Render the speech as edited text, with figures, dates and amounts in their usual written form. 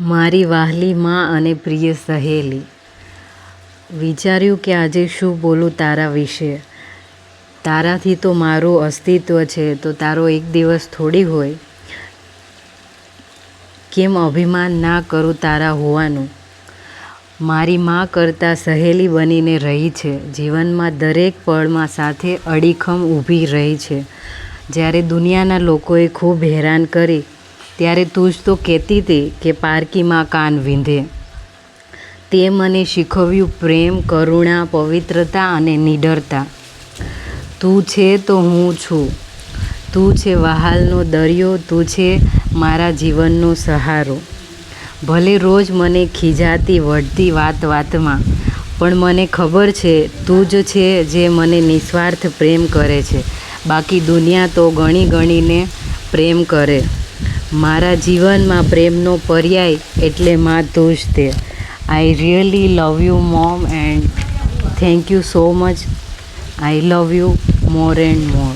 મારી વહાલી માં અને પ્રિય સહેલી, વિચાર્યું કે આજે શું બોલું તારા વિશે. તારાથી તો મારું અસ્તિત્વ છે, તો તારો એક દિવસ થોડી હોય. કેમ અભિમાન ના કરું તારા હોવાનું. મારી માં કરતાં સહેલી બનીને રહી છે. જીવનમાં દરેક પળમાં સાથે અડીખમ ઊભી રહી છે. જ્યારે દુનિયાના લોકોએ ખૂબ હેરાન કરી, ત્યારે તું જ તો કહેતી હતી કે પારકીમાં કાન વીંધે. તે મને શીખવ્યું પ્રેમ, કરુણા, પવિત્રતા અને નિડરતા. તું છે તો હું છું. તું છે વહાલનો દરિયો. તું છે મારા જીવનનો સહારો. ભલે રોજ મને ખીજાતી વઢતી વાત વાતમાં, પણ મને ખબર છે તું જ છે જે મને નિસ્વાર્થ પ્રેમ કરે છે. બાકી દુનિયા તો ગણી ગણીને પ્રેમ કરે. મારા જીવનમાં પ્રેમનો પર્યાય એટલે માં તું જ તે. I really love you mom and thank you so much. I love you more and more.